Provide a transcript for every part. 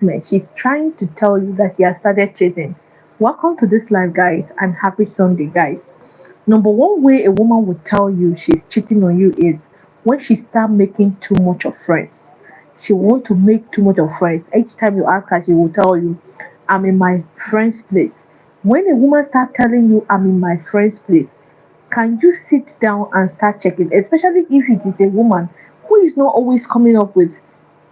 She's trying to tell you that he has started cheating. Welcome to this live, guys, and happy Sunday, guys. Number one way a woman would tell you she's cheating on you is when she start making too much of friends. She want to make too much of friends. Each time you ask her, she will tell you, "I'm in my friend's place." When a woman start telling you, "I'm in my friend's place," can you sit down and start checking? Especially if it is a woman who is not always coming up with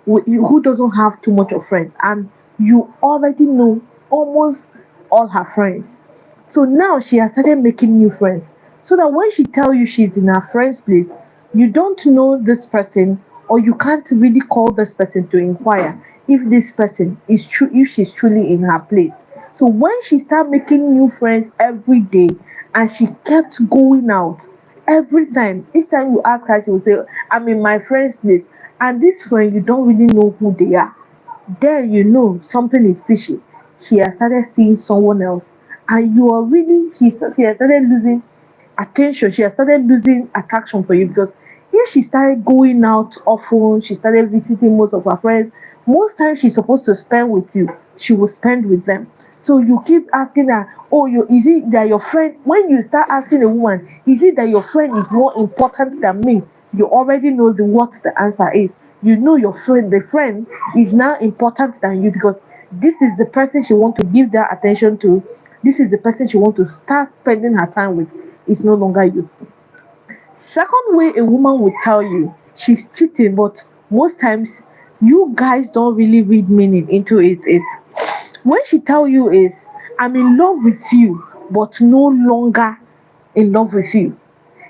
who doesn't have too much of friends, and you already know almost all her friends. So now she has started making new friends, so that when she tell you she's in her friend's place, you don't know this person, or you can't really call this person to inquire if this person is true, if she's truly in her place. So when she start making new friends every day, and she kept going out every time, each time you ask her, she will say, "I'm in my friend's place," and this friend, you don't really know who they are. Then you know something is fishy. She has started seeing someone else, and you are really she has started losing attention. She has started losing attraction for you, because if she started going out often, she started visiting most of her friends. Most times she's supposed to spend with you, she will spend with them. So you keep asking her, "Oh, is it that your friend?" When you start asking a woman, "Is it that your friend is more important than me?" You already know what the answer is. You know your friend, the friend is now important than you, because this is the person she want to give that attention to. This is the person she want to start spending her time with. It's no longer you. Second way a woman will tell you she's cheating, but most times you guys don't really read meaning into it, is when she tell you is, "I'm in love with you, but no longer in love with you."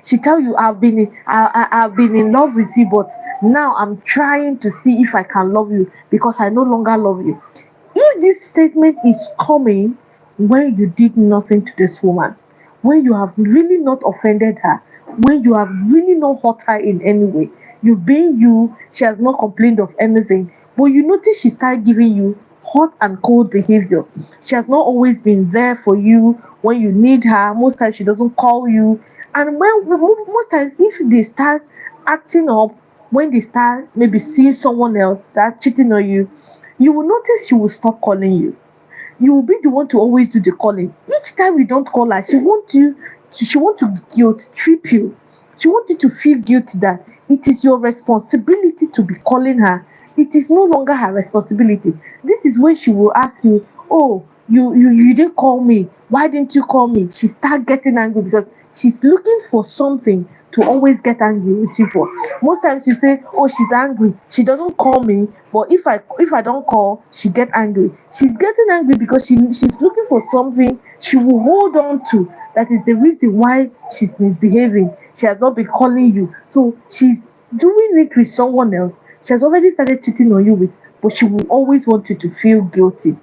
She tell you, I've been in love with you, but now I'm trying to see if I can love you because I no longer love you." If this statement is coming when you did nothing to this woman, when you have really not offended her, when you have really not hurt her in any way, you've been you, she has not complained of anything, but you notice she started giving you hot and cold behavior. She has not always been there for you when you need her. Most times she doesn't call you. And most times, if they start acting up, when they start maybe seeing someone else start cheating on you, you will notice she will stop calling you. You will be the one to always do the calling. Each time you don't call her, she want to guilt trip you. She want you to feel guilty that it is your responsibility to be calling her. It is no longer her responsibility. This is when she will ask you, "Oh, you didn't call me. Why didn't you call me?" She start getting angry because she's looking for something to always get angry with you for. Most times you say, "Oh, she's angry. She doesn't call me, but if I don't call, she get angry." She's getting angry because she's looking for something she will hold on to. That is the reason why she's misbehaving. She has not been calling you. So she's doing it with someone else. She has already started cheating on you with, but she will always want you to feel guilty.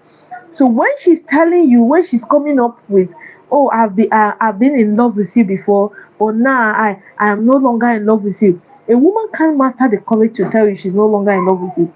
So when she's telling you, when she's coming up with, "Oh, I've been in love with you before, but now I am no longer in love with you." A woman can't master the courage to tell you she's no longer in love with you,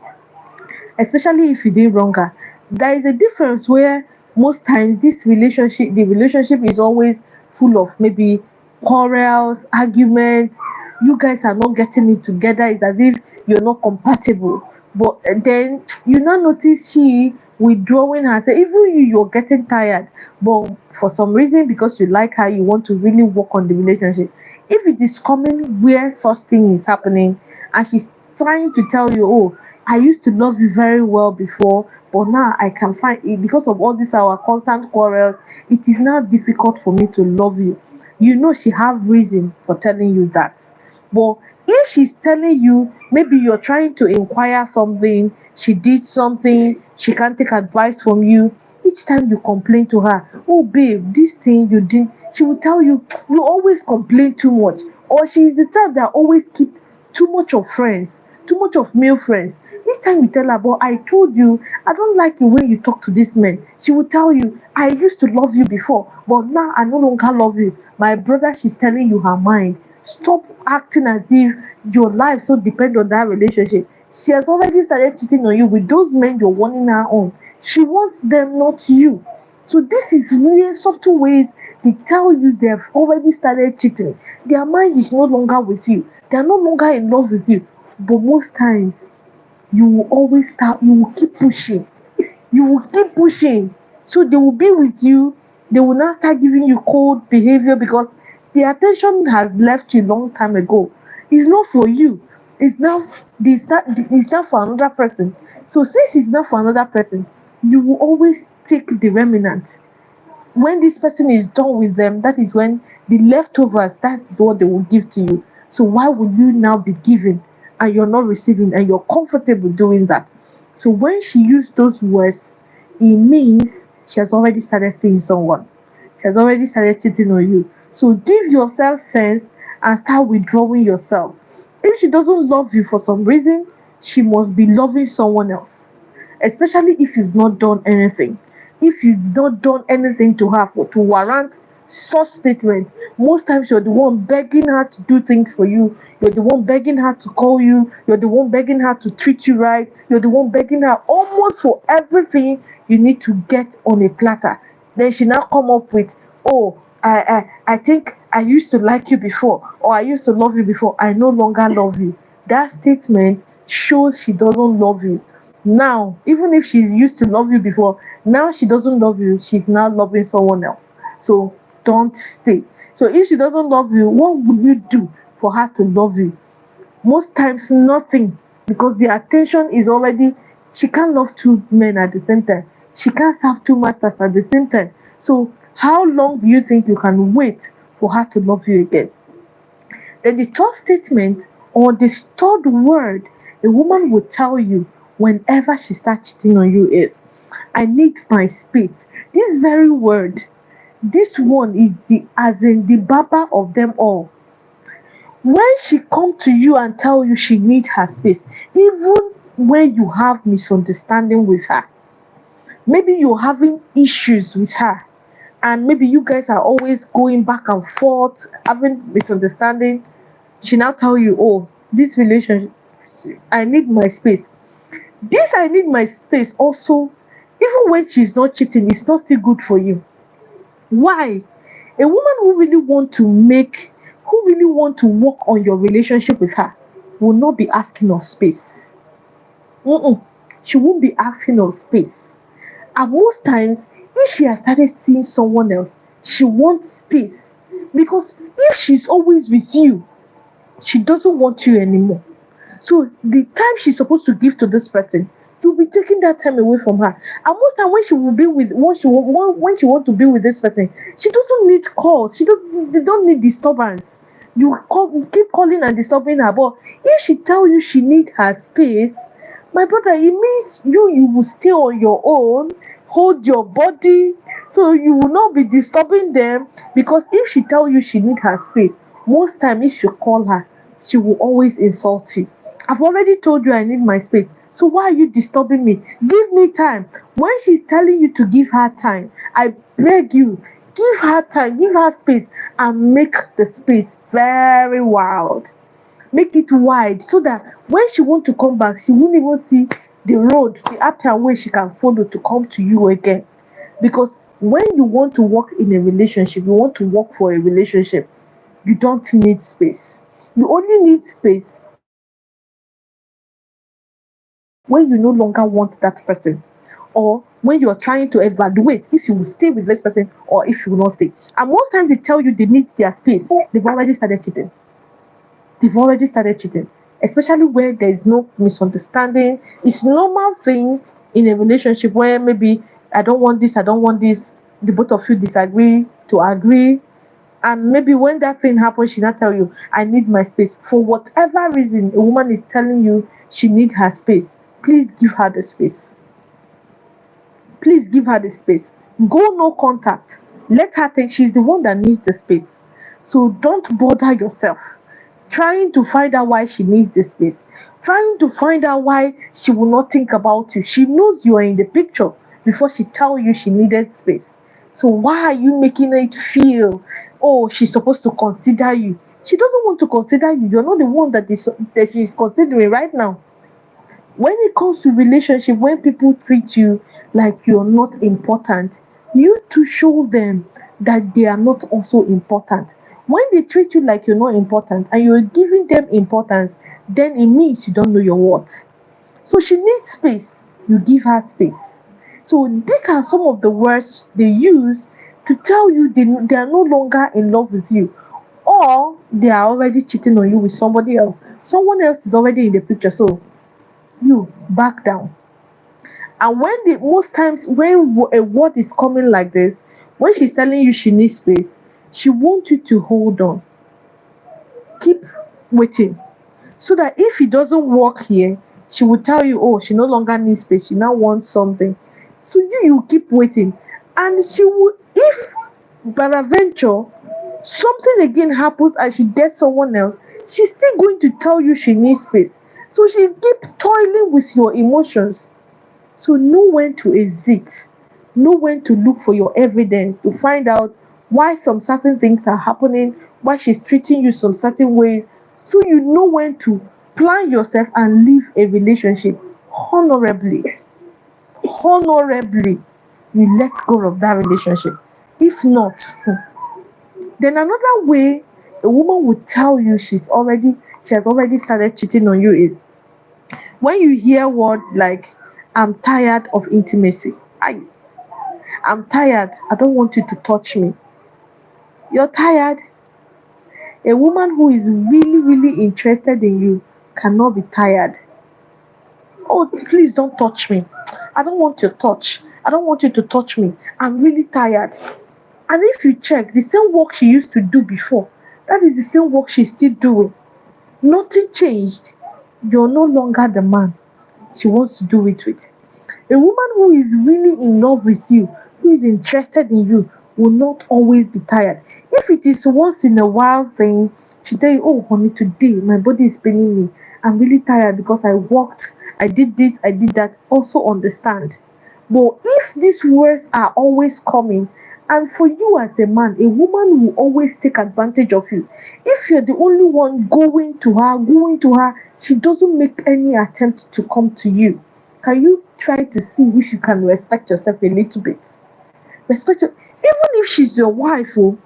especially if you did wrong her. There is a difference where most times the relationship is always full of maybe quarrels, arguments. You guys are not getting it together. It's as if you're not compatible. But then you now notice she withdrawing herself. Even you're getting tired. But for some reason, because you like her, you want to really work on the relationship. If it is coming where such thing is happening, and she's trying to tell you, "Oh, I used to love you very well before, but now I can find it because of all this our constant quarrels. It is now difficult for me to love you." You know she have reason for telling you that. But if she's telling you, maybe you're trying to inquire something, she did something, she can't take advice from you. Each time you complain to her, "Oh babe, this thing you did," she will tell you, "You always complain too much." Or she is the type that always keep too much of friends, too much of male friends. Each time you tell her, "But I told you, I don't like it when you talk to this man," she will tell you, "I used to love you before, but now I no longer love you." My brother, she's telling you her mind. Stop acting as if your life so depend on that relationship. She has already started cheating on you with those men you're warning her on. She wants them, not you. So this is where subtle ways they tell you they've already started cheating. Their mind is no longer with you. They are no longer in love with you. But most times you will always start, you will keep pushing. You will keep pushing. So they will be with you. They will now start giving you cold behavior because the attention has left you long time ago. It's not for you. It's not for another person. So since it's not for another person, you will always take the remnant. When this person is done with them, that is when the leftovers, that is what they will give to you. So why would you now be giving and you're not receiving and you're comfortable doing that? So when she used those words, it means she has already started seeing someone. She has already started cheating on you. So give yourself sense and start withdrawing yourself. If she doesn't love you for some reason, she must be loving someone else, especially if you've not done anything. If you've not done anything to her to warrant such statement, most times you're the one begging her to do things for you. You're the one begging her to call you. You're the one begging her to treat you right. You're the one begging her almost for everything you need to get on a platter. Then she now come up with, oh, I think I used to like you before, or I used to love you before. I no longer love you. That statement shows she doesn't love you. Now, even if she's used to love you before, now she doesn't love you. She's now loving someone else. So don't stay. So if she doesn't love you, what will you do for her to love you? Most times nothing, because the attention is already, she can't love two men at the same time. She can't serve two masters at the same time. So how long do you think you can wait for her to love you again? Then the third statement or the third word a woman will tell you whenever she starts cheating on you is, I need my space. This very word, this one is the as in the baba of them all. When she come to you and tell you she need her space, even when you have misunderstanding with her, maybe you're having issues with her, and maybe you guys are always going back and forth having misunderstanding, she now tell you, oh, this relationship, I need my space. This I need my space also, even when she's not cheating, it's not still good for you. Why? A woman who really want to work on your relationship with her will not be asking of space. Mm-mm. She won't be asking of space. And most times, if she has started seeing someone else, she wants space. Because if she's always with you, she doesn't want you anymore. So the time she's supposed to give to this person, you'll be taking that time away from her. And most time when she will be with when she want to be with this person, she doesn't need calls. They don't need disturbance. You keep calling and disturbing her. But if she tell you she need her space, my brother, it means you will stay on your own, hold your body, so you will not be disturbing them. Because if she tell you she need her space, most time if you call her, she will always insult you. I've already told you I need my space. So why are you disturbing me? Give me time. When she's telling you to give her time, I beg you, give her time, give her space, and make the space very wild. Make it wide so that when she want to come back, she won't even see the road, the upper way she can follow to come to you again. Because when you want to work in a relationship, you want to work for a relationship, you don't need space. You only need space when you no longer want that person, or when you're trying to evaluate if you will stay with this person or if you will not stay. And most times they tell you they need their space, they've already started cheating. They've already started cheating, especially where there is no misunderstanding. It's normal thing in a relationship where maybe I don't want this, the both of you disagree to agree, and maybe when that thing happens, she not tell you, I need my space. For whatever reason, a woman is telling you she need her space. Please give her the space. Please give her the space. Go no contact. Let her take. She's the one that needs the space. So don't bother yourself trying to find out why she needs the space. Trying to find out why she will not think about you. She knows you are in the picture before she tell you she needed space. So why are you making it feel, oh, she's supposed to consider you? She doesn't want to consider you. You're not the one that she is considering right now. When it comes to relationship, when people treat you like you're not important, you to show them that they are not also important. When they treat you like you're not important and you're giving them importance, then it means you don't know your worth. So she needs space, you give her space. So these are some of the words they use to tell you they are no longer in love with you, or they are already cheating on you with somebody else. Someone else is already in the picture, so you back down. And when the most times when a word is coming like this, when she's telling you she needs space, she wants you to hold on, keep waiting, so that if it doesn't work here, she will tell you, oh, she no longer needs space, she now wants something. So you keep waiting, and she will, if peradventure something again happens and she gets someone else, she's still going to tell you she needs space. So she keep toiling with your emotions. So know when to exit, know when to look for your evidence to find out why some certain things are happening, why she's treating you some certain ways, so you know when to plan yourself and leave a relationship honorably. Honorably, you let go of that relationship. If not, then another way a woman would tell you she has already started cheating on you is when you hear word like I'm tired of intimacy. I'm tired. I don't want you to touch me. You're tired. A woman who is really, really interested in you cannot be tired. Oh, please don't touch me. I don't want your touch. I don't want you to touch me. I'm really tired. And if you check the same work she used to do before, that is the same work she's still doing. Nothing changed. You're no longer the man she wants to do it with. A woman who is really in love with you, who is interested in you, will not always be tired. If it is once in a while thing, she tell you, oh honey, today my body is paining me. I'm really tired because I walked, I did this, I did that. Also understand. But if these words are always coming, and for you as a man, a woman will always take advantage of you. If you're the only one going to her, she doesn't make any attempt to come to you. Can you try to see if you can respect yourself a little bit? Respect your, even if she's your wife, oh,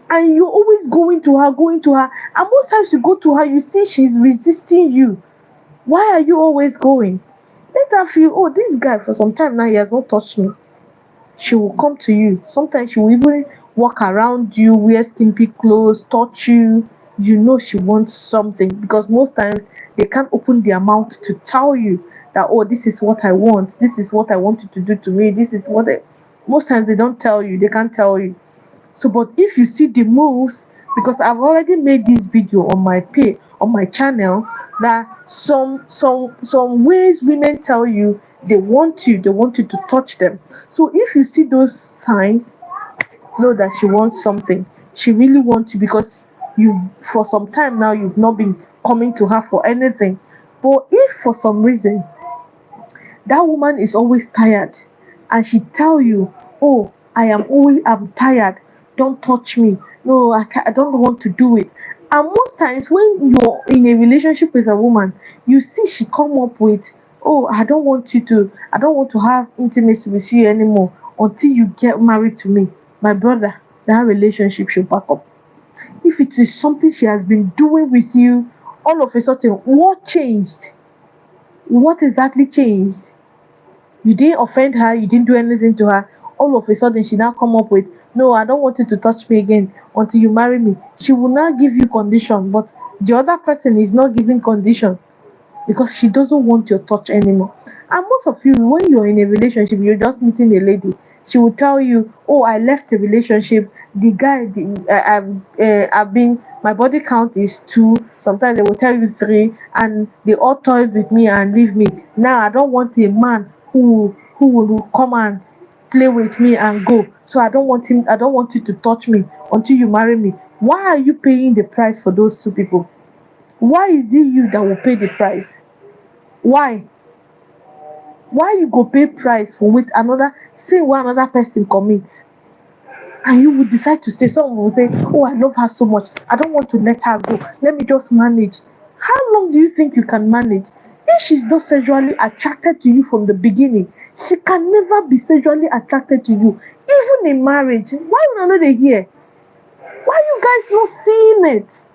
and you're always going to her, and most times you go to her, you see she's resisting you. Why are you always going? Let her feel, oh, this guy for some time now he has not touched me. She will come to you. Sometimes she will even walk around you, wear skimpy clothes, touch you. You know she wants something, because most times they can't open their mouth to tell you that, oh, this is what I want, this is what I want you to do to me, this is what most times they don't tell you, they can't tell you. So, but if you see the moves, because I've already made this video on my page, on my channel, that some ways women tell you they want you to touch them. So if you see those signs, know that she wants something. She really wants you, because you, for some time now, you've not been coming to her for anything. But if for some reason that woman is always tired and she tell you, oh, I'm tired, don't touch me, no, I don't want to do it. And most times when you're in a relationship with a woman, you see she come up with, oh, I don't want to have intimacy with you anymore until you get married to me. My brother, that relationship should back up. If it is something she has been doing with you, all of a sudden, what changed? What exactly changed? You didn't offend her, you didn't do anything to her. All of a sudden, she now come up with, no, I don't want you to touch me again until you marry me. She will now give you condition, but the other person is not giving condition, because she doesn't want your touch anymore. And most of you, when you're in a relationship, you're just meeting a lady, she will tell you, oh, I left a relationship, the guy, I've been, my body count is 2, sometimes they will tell you 3, and they all toy with me and leave me. Now I don't want a man who will come and play with me and go. So I don't want you to touch me until you marry me. Why are you paying the price for those two people? Why is it you that will pay the price? Why? Why you go pay price for with another, say what another person commit, and you will decide to stay? Someone will say, oh, I love her so much, I don't want to let her go, let me just manage. How long do you think you can manage? If she's not sexually attracted to you from the beginning, she can never be sexually attracted to you, even in marriage. Why una no dey hear? Why you guys not seeing it?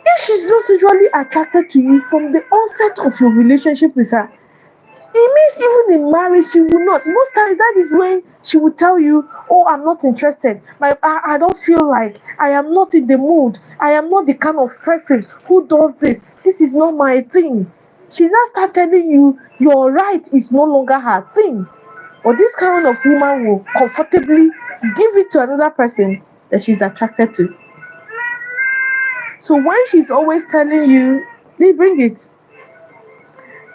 If she's not sexually attracted to you from the onset of your relationship with her, It means even in marriage, she will not. Most times, that is when she will tell you, "Oh, I'm not interested. I don't feel like. I am not in the mood. I am not the kind of person who does this. This is not my thing." She now start telling you your right is no longer her thing. But this kind of woman will comfortably give it to another person that she's attracted to. So when she's always telling you, they bring it.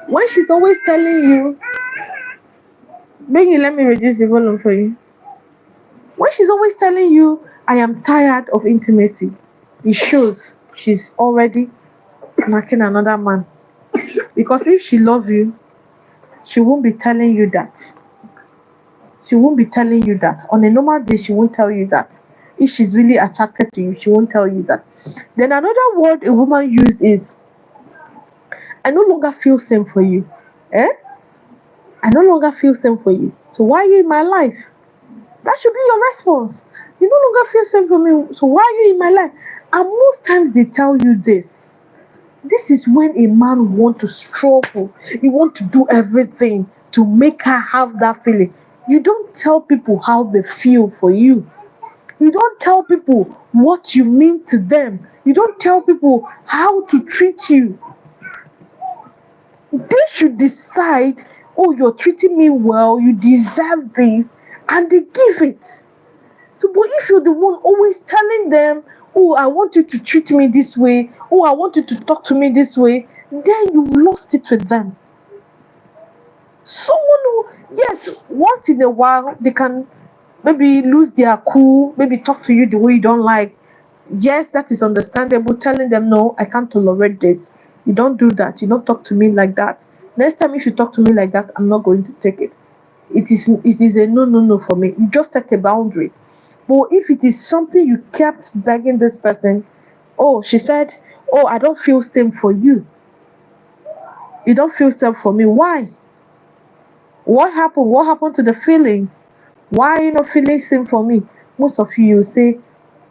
When she's always telling you, bring it, let me reduce the volume for you. When she's always telling you, I am tired of intimacy, it shows she's already marking another man. Because if she loves you, she won't be telling you that. She won't be telling you that. On a normal day, she won't tell you that. If she's really attracted to you, she won't tell you that. Then another word a woman uses is, I no longer feel same for you. Eh? I no longer feel same for you. So why are you in my life? That should be your response. You no longer feel same for me. So why are you in my life? And most times they tell you this. This is when a man want to struggle. He want to do everything to make her have that feeling. You don't tell people how they feel for you. You don't tell people what you mean to them. You don't tell people how to treat you. They should decide, oh, you're treating me well, you deserve this, and they give it. So, but if you're the one always telling them, oh, I want you to treat me this way, oh, I want you to talk to me this way, then you've lost it with them. Someone who, yes, once in a while, they can maybe lose their cool, maybe talk to you the way you don't like. Yes, that is understandable. Telling them, no, I can't tolerate this. You don't do that. You don't talk to me like that. Next time, if you talk to me like that, I'm not going to take it. It is a no, no, no for me. You just set a boundary. But if it is something you kept begging this person, oh, she said, oh, I don't feel same for you. You don't feel same for me. Why? What happened? What happened to the feelings? Why are you not feeling same for me? Most of you say,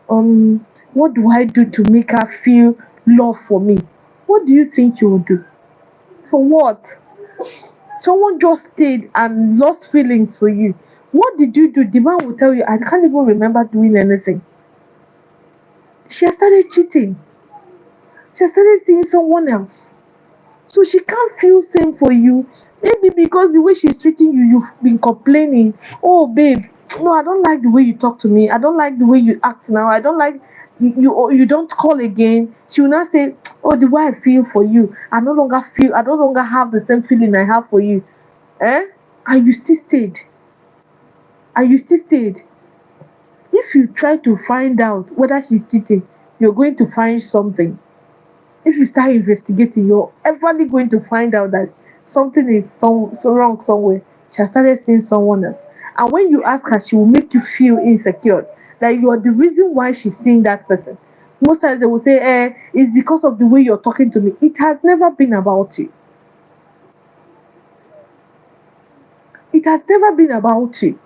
what do I do to make her feel love for me? What do you think you will do? For what? Someone just stayed and lost feelings for you. What did you do? The man will tell you, I can't even remember doing anything. She has started cheating. She has started seeing someone else. So she can't feel same for you. Maybe because the way she's treating you, you've been complaining. Oh, babe, no, I don't like the way you talk to me. I don't like the way you act now. I don't like you don't call again. She will not say, oh, the way I feel for you. I no longer feel. I no longer have the same feeling I have for you. Eh? And you still stayed. And you still stayed. If you try to find out whether she's cheating, you're going to find something. If you start investigating, you're eventually going to find out that something is so wrong somewhere. She has started seeing someone else. And when you ask her, she will make you feel insecure. That you are the reason why she's seeing that person. Most times they will say, it's because of the way you're talking to me. It has never been about you. It has never been about you.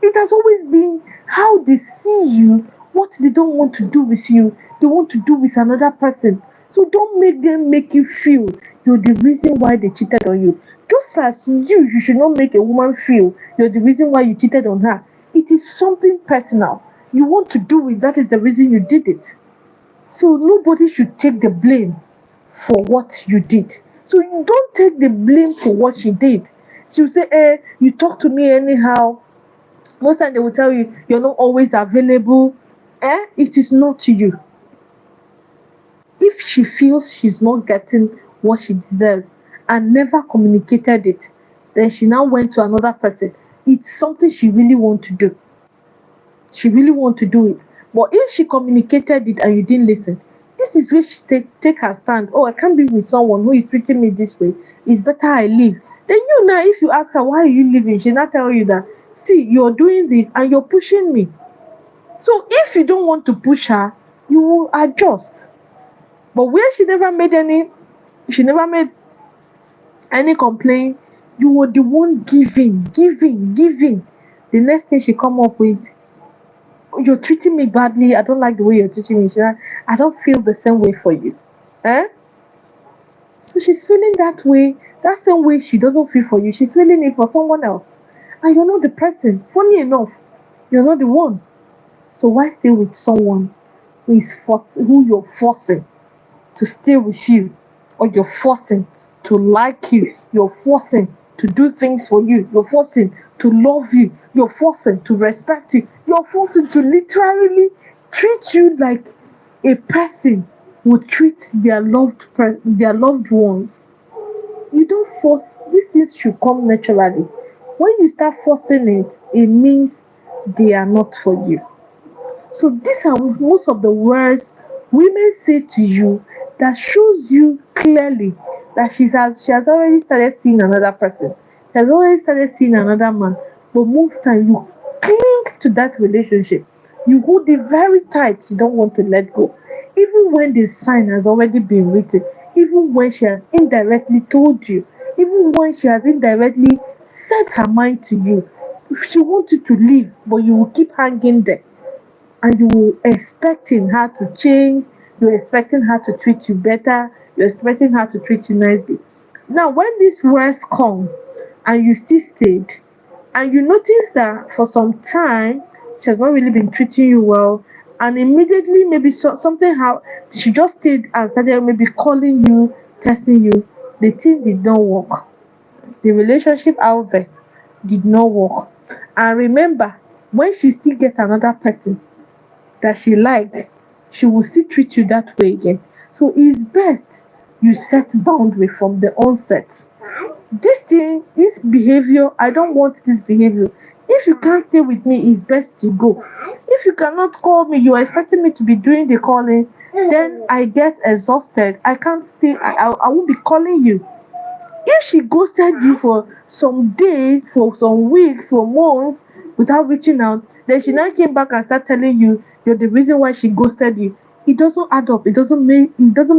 It has always been how they see you, what they don't want to do with you, they want to do with another person. So don't make them make you feel you're the reason why they cheated on you. Just as you should not make a woman feel you're the reason why you cheated on her. It is something personal. You want to do it, that is the reason you did it. So nobody should take the blame for what you did. So you don't take the blame for what she did. She will say, you talk to me anyhow. Most times they will tell you you're not always available. It is not you. If she feels she's not getting what she deserves and never communicated it, then she now went to another person. It's something she really want to do. She really want to do it. But if she communicated it and you didn't listen, this is where she take her stand. Oh, I can't be with someone who is treating me this way. It's better I leave. Then you now, if you ask her why are you leaving, she not tell you that, see, you're doing this and you're pushing me. So if you don't want to push her, you will adjust. But where she never made any complaint, you were the one giving. The next thing she come up with, you're treating me badly. I don't like the way you're treating me. I don't feel the same way for you. Eh? So she's feeling that way That same way she doesn't feel for you, she's feeling it for someone else. And you're not the person. Funny enough, you're not the one. So why stay with someone who you're forcing to stay with you, or you're forcing to like you, you're forcing to do things for you, you're forcing to love you, you're forcing to respect you, you're forcing to literally treat you like a person would treat their loved ones. You don't force. These things should come naturally. When you start forcing it, it means they are not for you. So these are most of the words women say to you that shows you clearly that she has already started seeing another person. She has already started seeing another man. But most time you cling to that relationship. You hold it very tight. You don't want to let go. Even when the sign has already been written, even when she has indirectly told you, even when she has indirectly said her mind to you, she wants you to leave, but you will keep hanging there, and you were expecting her to change, you're expecting her to treat you better, you're expecting her to treat you nicely. Now, when these words come and you still stayed, and you notice that for some time she has not really been treating you well, and immediately maybe something how she just stayed and started maybe calling you, testing you, the thing did not work. The relationship out there did not work. And remember, when she still get another person that she like, she will still treat you that way again. So it's best you set boundary from the onset. This thing, this behavior, I don't want this behavior. If you can't stay with me, it's best to go. If you cannot call me, you're expecting me to be doing the callings, then I get exhausted. I can't stay, I won't be calling you. If she ghosted you for some days, for some weeks, for months without reaching out, then she now came back and start telling you you're the reason why she ghosted you. It doesn't add up. It doesn't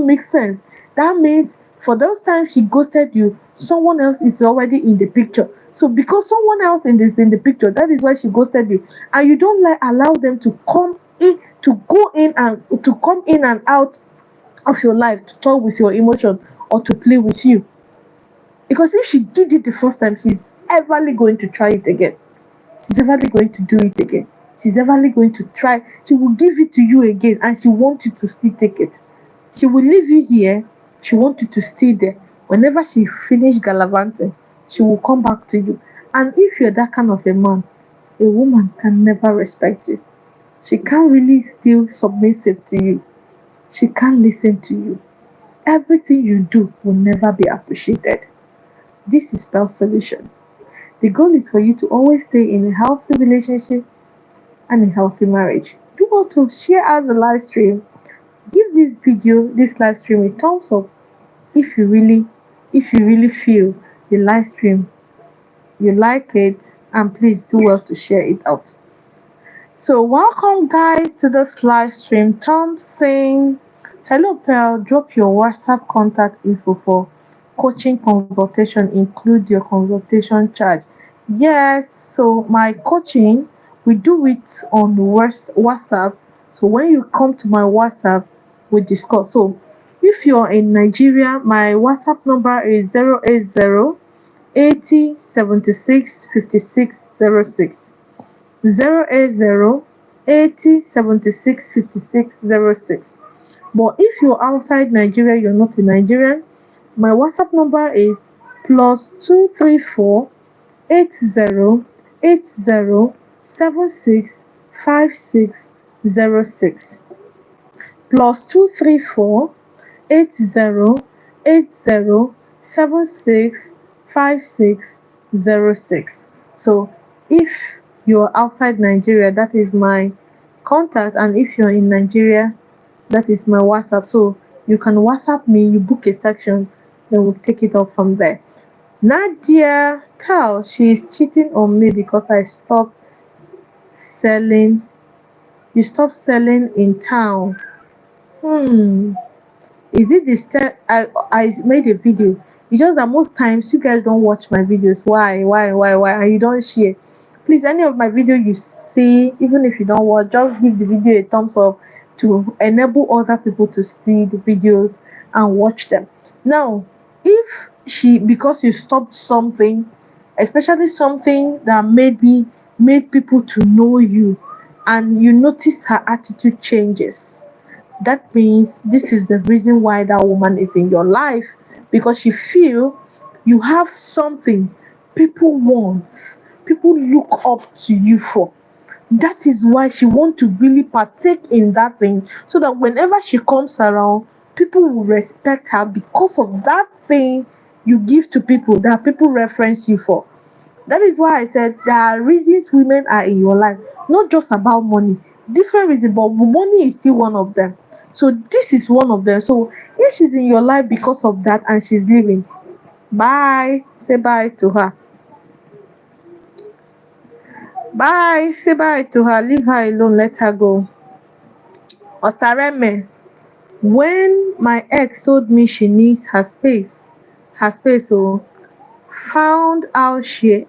make sense. That means for those times she ghosted you, someone else is already in the picture. So because someone else is in the picture, that is why she ghosted you. And you don't like allow them to come in, to go in and to come in and out of your life, to talk with your emotion or to play with you. Because if she did it the first time, she's everly going to try it again. She's everly going to do it again. She's everly going to try. She will give it to you again and she wants you to still take it. She will leave you here. She wants you to stay there. Whenever she finish gallivanting, she will come back to you. And if you're that kind of a man, a woman can never respect you. She can't really still submissive to you. She can't listen to you. Everything you do will never be appreciated. This is Bell's solution. The goal is for you to always stay in a healthy relationship and a healthy marriage. Do want to share out the live stream. Give this live stream a thumbs up if you really feel the live stream you like it, and please do well to share it out. So welcome guys to this live stream. Tom saying, hello Pearl, drop your WhatsApp contact info for coaching consultation, include your consultation charge. Yes, so my coaching, we do it on WhatsApp. So when you come to my WhatsApp, we discuss. So if you're in Nigeria, my WhatsApp number is 080 80 76 56 06. 080 80 76 56 06. But if you're outside Nigeria, you're not a Nigerian, my WhatsApp number is plus 234 80 80 76 56 06. Plus 234 80 80 76 56 06. So if you're outside Nigeria, that is my contact, and if you're in Nigeria, that is my WhatsApp. So you can WhatsApp me, you book a section, then we'll take it up from there. Nadia Cow, she is cheating on me because I stopped selling. You stopped selling in town. Hmm. Is it the step I made a video? It's just that most times you guys don't watch my videos. Why? And you don't share. Please, any of my video you see, even if you don't watch, just give the video a thumbs up to enable other people to see the videos and watch them. Now, If she, because you stopped something, especially something that maybe made people to know you, and you notice her attitude changes, that means this is the reason why that woman is in your life, because she feel you have something people want, people look up to you for. That is why she want to really partake in that thing, so that whenever she comes around, people will respect her because of that thing you give to people, that people reference you for. That is why I said there are reasons women are in your life, not just about money. Different reasons, but money is still one of them. So this is one of them. So if she's in your life because of that and she's leaving, bye. Say bye to her. Bye. Say bye to her. Leave her alone. Let her go. Osareme, when my ex told me she needs her space, oh, found out she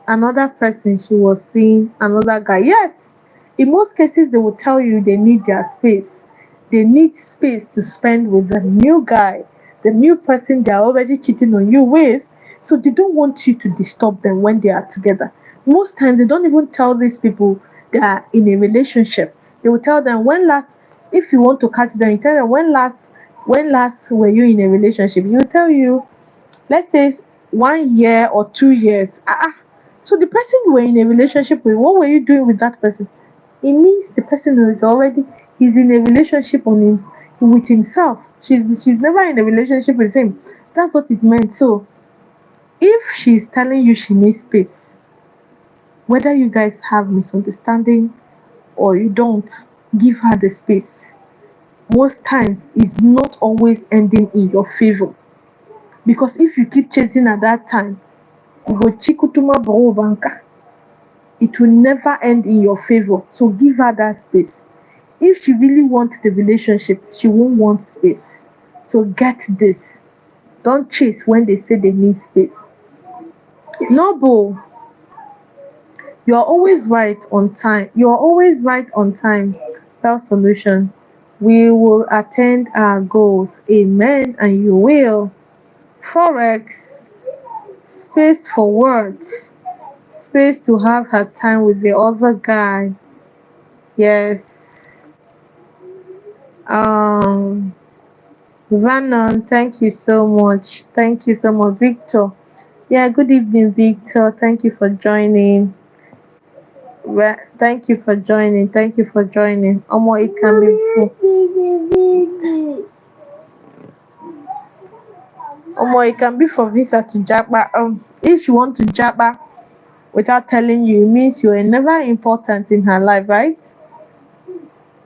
another person, she was seeing another guy. Yes, in most cases they will tell you they need their space. They need space to spend with the new guy, the new person they are already cheating on you with. So they don't want you to disturb them when they are together. Most times they don't even tell these people they are in a relationship. They will tell them when last, if you want to catch them, you tell them when last were you in a relationship. He will tell you, let's say 1 year or 2 years. So the person you were in a relationship with, what were you doing with that person? It means the person who is already, he's in a relationship on him, with himself. She's never in a relationship with him. That's what it meant. So if she's telling you she needs space, whether you guys have misunderstanding or you don't, give her the space. Most times it's not always ending in your favor, because if you keep chasing at that time, Ugochikutuma Banka, it will never end in your favor. So give her that space. If she really wants the relationship, she won't want space. So get this. Don't chase when they say they need space. Noble, you're always right on time. You're always right on time. Tell solution. We will attain our goals. Amen. And you will. Forex, space for words. Space to have her time with the other guy. Yes. Um Vernon, thank you so much. Thank you so much. Victor. Yeah, good evening, Victor. Thank you for joining. Thank you for joining. Thank you for joining. Omo, it can be it can be for visa to Japa. If you want to Japa without telling you, it means you are never important in her life, right?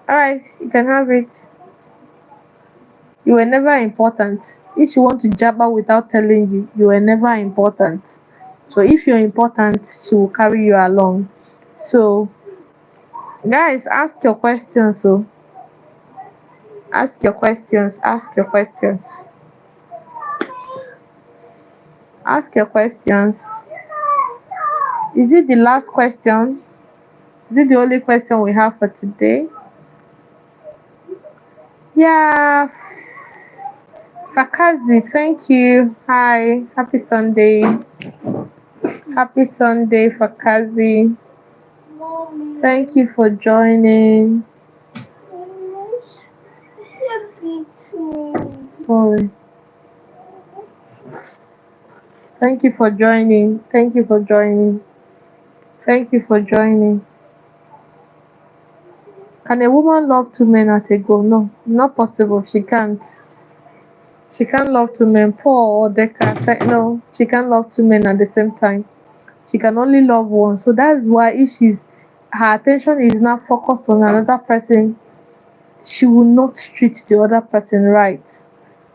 Alright, you can have it. You were never important. If she want to jabber without telling you, you were never important. So if you're important, she will carry you along. So guys, ask your questions. So ask your questions. Ask your questions. Ask your questions. Is it the last question? Is it the only question we have for today? Yeah, Fakazi, thank you. Hi, happy Sunday. Happy Sunday, Fakazi. Thank you for joining. Sorry. Thank you for joining. Thank you for joining. Thank you for joining. Can a woman love two men at a go? No, not possible. She can't. She can't love two men. Paul or Deca said no, she can't love two men at the same time. She can only love one. So that's why if her attention is not focused on another person, she will not treat the other person right.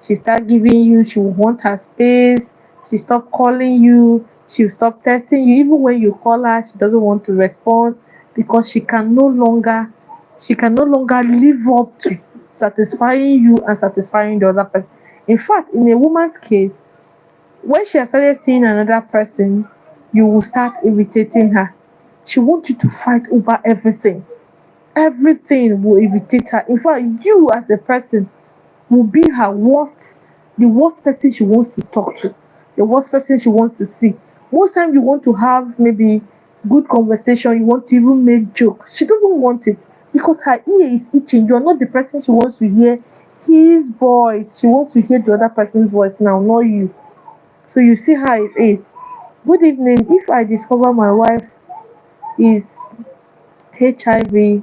She start giving you, she will want her space, she stop calling you, she will stop texting you. Even when you call her, she doesn't want to respond, because she can no longer live up to satisfying you and satisfying the other person. In fact, in a woman's case, when she has started seeing another person, you will start irritating her. She wants you to fight over everything. Everything will irritate her. In fact, you as a person will be her worst the worst person she wants to talk to, the worst person she wants to see. Most time you want to have maybe good conversation, you want to even make joke. She doesn't want it because her ear is itching. You're not the person she wants to hear his voice. She wants to hear the other person's voice now, not you. So you see how it is. Good evening. If I discover my wife is HIV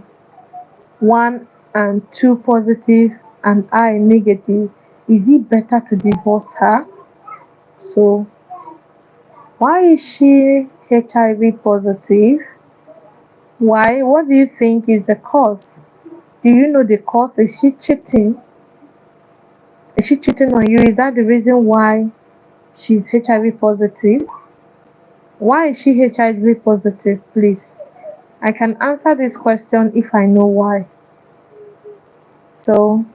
1 and 2 positive and I negative, is it better to divorce her? So why is she HIV positive? Why? What do you think is the cause? Do you know the cause? Is she cheating? Is she cheating on you? Is that the reason why she's HIV positive? Why is she HIV positive, please? I can answer this question if I know why. So,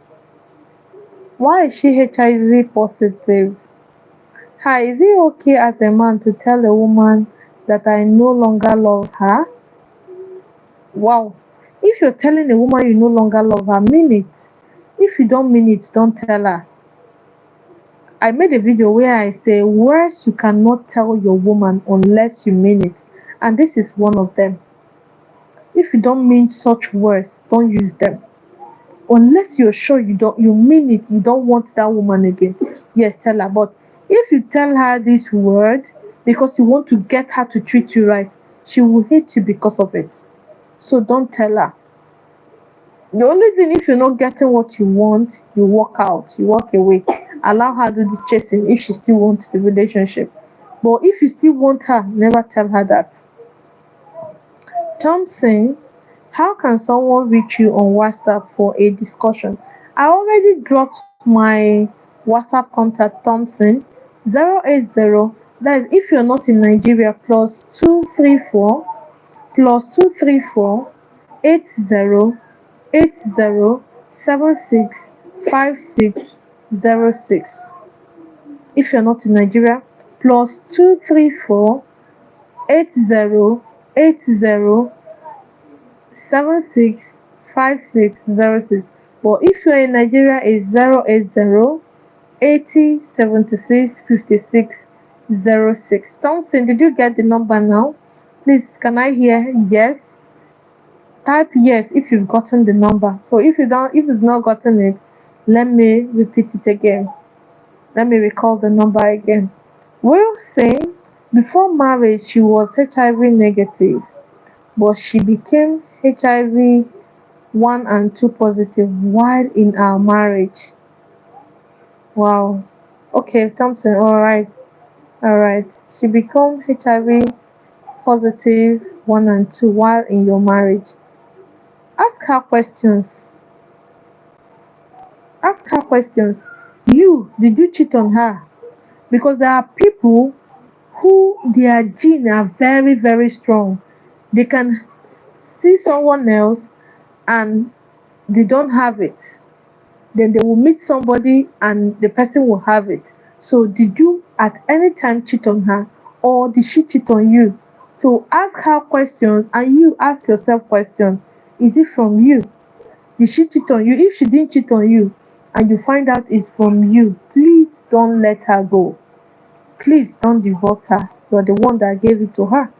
why is she HIV positive? Hi, is it okay as a man to tell a woman that I no longer love her? Wow. If you're telling a woman you no longer love her, mean it. If you don't mean it, don't tell her. I made a video where I say words you cannot tell your woman unless you mean it. And this is one of them. If you don't mean such words, don't use them. Unless you're sure you mean it, you don't want that woman again. Yes, tell her. But if you tell her this word because you want to get her to treat you right, she will hate you because of it. So don't tell her. The only thing, if you're not getting what you want, you walk out, you walk away. Allow her to do the chasing if she still wants the relationship. But if you still want her, never tell her that. Thompson, how can someone reach you on WhatsApp for a discussion? I already dropped my WhatsApp contact Thompson 080. That is if you're not in Nigeria, +234 +234 80 76 56 06. If you're not in Nigeria, +234 80 76 56 06. But if you're in Nigeria, it's 080 80 76 56 06. Thompson, did you get the number now? Please, can I hear yes? Type yes if you've gotten the number. So if you've not gotten it, let me repeat it again. Let me recall the number again. Wilson, before marriage, she was HIV negative, but she became HIV 1 and 2 positive while in our marriage. Wow. Okay, Thompson, alright. Alright. She became HIV positive 1 and 2 while in your marriage. Ask her questions. Ask her questions. Did you cheat on her? Because there are people who their gene are very, very strong. They can see someone else and they don't have it. Then they will meet somebody and the person will have it. So did you at any time cheat on her or did she cheat on you? So ask her questions and you ask yourself questions. Is it from you? Did she cheat on you? If she didn't cheat on you and you find out it's from you, please don't let her go. Please don't divorce her. You're the one that gave it to her.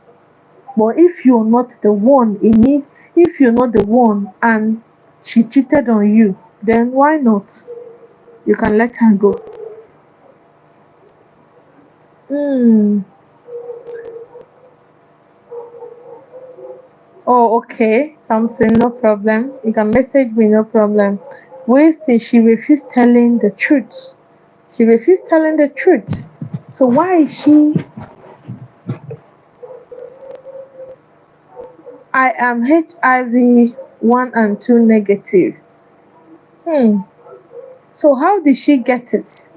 But if you're not the one, it means if you're not the one and she cheated on you, then why not? You can let her go. Hmm. Oh, okay. Thompson, no problem. You can message me, no problem. Wasting, she refused telling the truth. She refused telling the truth. So why is she? I am HIV 1 and 2 negative. Hmm. So how did she get it?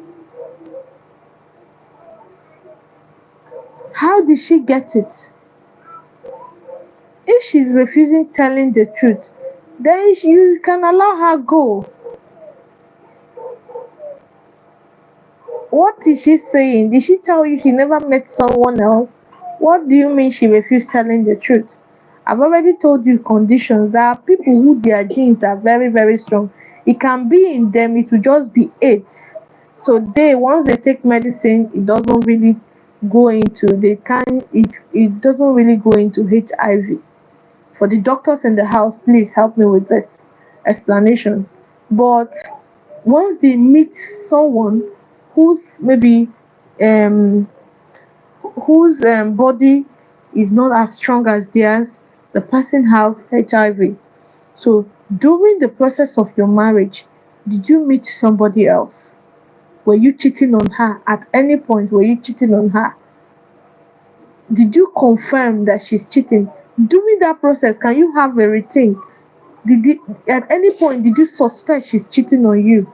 How did she get it? If she's refusing telling the truth, then you can allow her go. What is she saying? Did she tell you she never met someone else? What do you mean she refused telling the truth? I've already told you conditions. There are people who their genes are very, very strong. It can be in them, it will just be AIDS. So once they take medicine, it doesn't really go into they can it doesn't really go into HIV. For the doctors in the house, please help me with this explanation. But once they meet someone who's maybe um whose body is not as strong as theirs, the person have HIV. So during the process of your marriage, did you meet somebody else? Were you cheating on her? At any point were you cheating on her? Did you confirm that she's cheating? During that process, can you have a routine? At any point did you suspect she's cheating on you?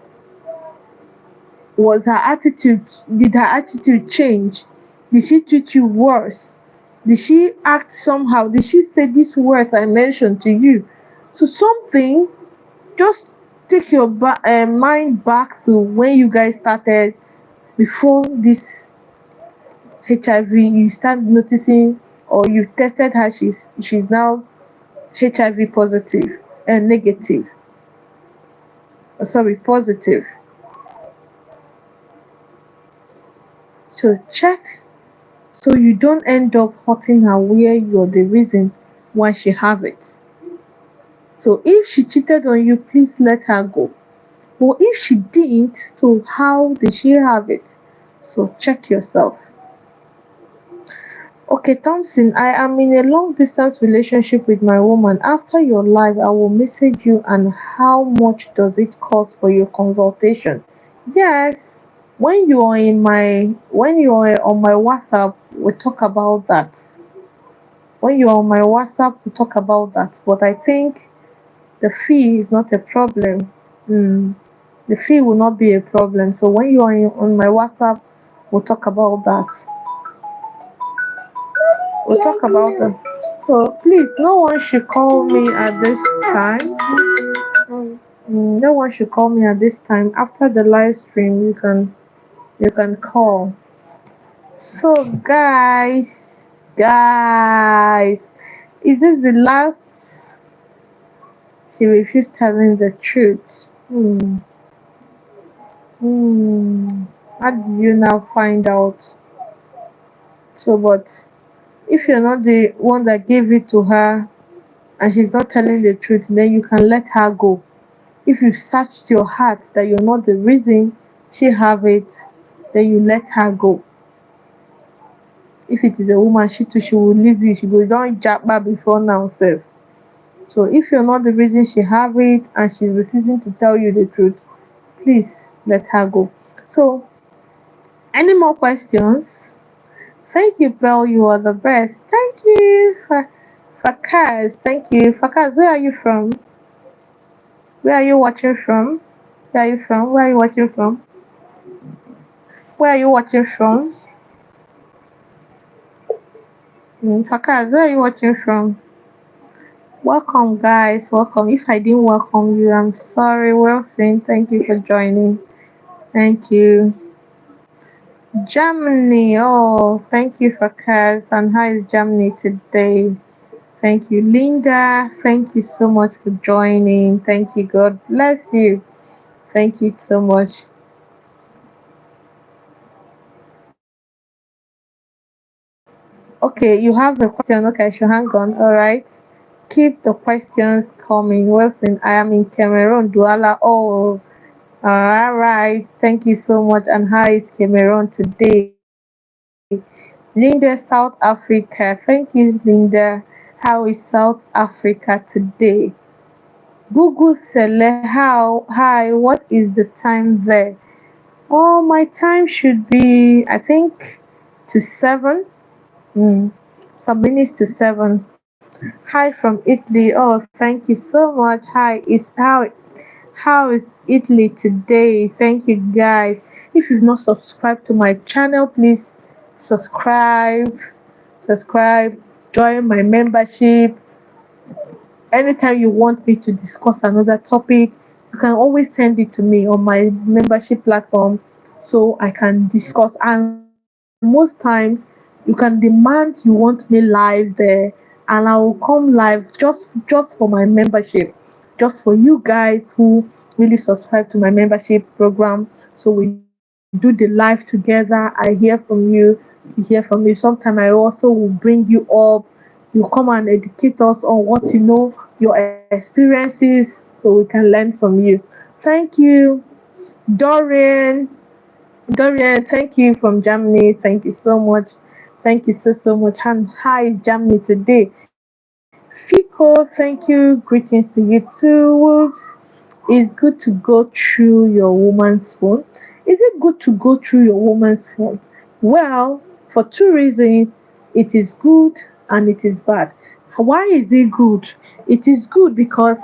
Was her attitude Did her attitude change? Did she treat you worse? Did she act somehow? Did she say these words I mentioned to you? So something, just take your mind back to when you guys started, before this HIV. You start noticing, or you tested her, she's now HIV positive and negative. Sorry, positive. So check, so you don't end up hurting her where you're the reason why she have it. So if she cheated on you, please let her go. But if she didn't, so how did she have it? So check yourself. Okay, Thompson, I am in a long distance relationship with my woman. After your live, I will message you. And how much does it cost for your consultation? Yes. When you are on my WhatsApp, we talk about that. When you're on my WhatsApp, we talk about that. But I think the fee is not a problem. Mm, the fee will not be a problem. So when you are on my WhatsApp, we'll talk about that. We'll talk about that. So please, no one should call me at this time. No one should call me at this time. After the live stream, you can call. So guys, is this the last? She refused telling the truth. Hmm. How did you now find out? So, but if you're not the one that gave it to her and she's not telling the truth, then you can let her go. If you've searched your heart that you're not the reason she have it, then you let her go. If it is a woman, she too, she will leave you. She go down jabba before now, self. So if you're not the reason she have it and she's refusing to tell you the truth, please let her go. So, any more questions? Thank you, Belle. You are the best. Thank you, Fakaz. Thank you, Fakaz. Where are you from? Where are you watching from? Where are you from? Where are you watching from? Where are you watching from? Fakaz, where are you watching from? Welcome, guys. Welcome. If I didn't welcome you, I'm sorry. Wilson, thank you for joining. Thank you. Germany. Oh, thank you, Fakaz. And how is Germany today? Thank you, Linda. Thank you so much for joining. Thank you. God bless you. Thank you so much. Okay, you have a question. Okay, I should hang on. All right. Keep the questions coming. Wilson, I am in Cameroon, Douala. Oh, all right. Thank you so much. And how is Cameroon today? Linda, South Africa. Thank you, Linda. How is South Africa today? Google Sele, hi, what is the time there? Oh, my time should be, I think, to 7. Mm, some minutes to 7. Hi from Italy. Oh, thank you so much. How is Italy today? Thank you, guys. If you've not subscribed to my channel, please subscribe. Subscribe. Join my membership. Anytime you want me to discuss another topic, you can always send it to me on my membership platform so I can discuss. And most times you can demand you want me live there, and I will come live just for my membership, just for you guys who really subscribe to my membership program. So we do do the life together. I hear from you, you hear from me. Sometimes I also will bring you up. You come and educate us on what you know, your experiences, so we can learn from you. Thank you, Dorian. Dorian, thank you from Germany. Thank you so much. Thank you so much. And how is Germany today? Fico, thank you. Greetings to you too, Wolves. It's good to go through your woman's phone. Is it good to go through your woman's phone? Well, for two reasons, it is good and it is bad. Why is it good? It is good because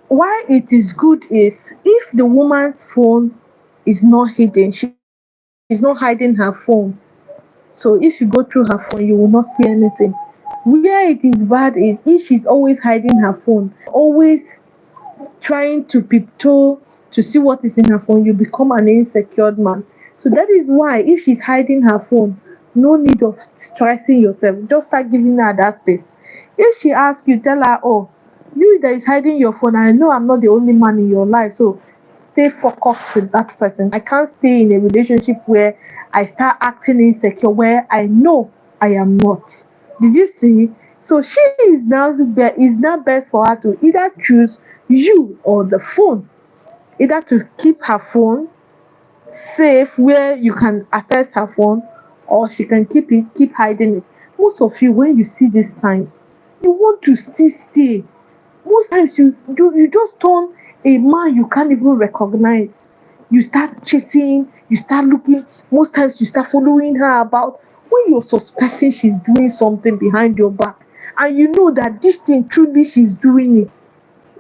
why it is good is if the woman's phone is not hidden, she's not hiding her phone. So if you go through her phone, you will not see anything. Where it is bad is if she's always hiding her phone, always trying to tiptoe to see what is in her phone, you become an insecure man. So that is why if she's hiding her phone, no need of stressing yourself. Just start giving her that space. If she asks you, tell her, oh, you that is hiding your phone, I know I'm not the only man in your life. So stay focused with that person. I can't stay in a relationship where I start acting insecure where I know I am not. Did you see? So she is now best for her to either choose you or the phone, either to keep her phone safe where you can access her phone, or she can keep hiding it. Most of you, when you see these signs, you want to still stay. Most times you just turn a man you can't even recognize. You start chasing, you start looking. Most times you start following her about when you're suspecting she's doing something behind your back, and you know that this thing truly she's doing it.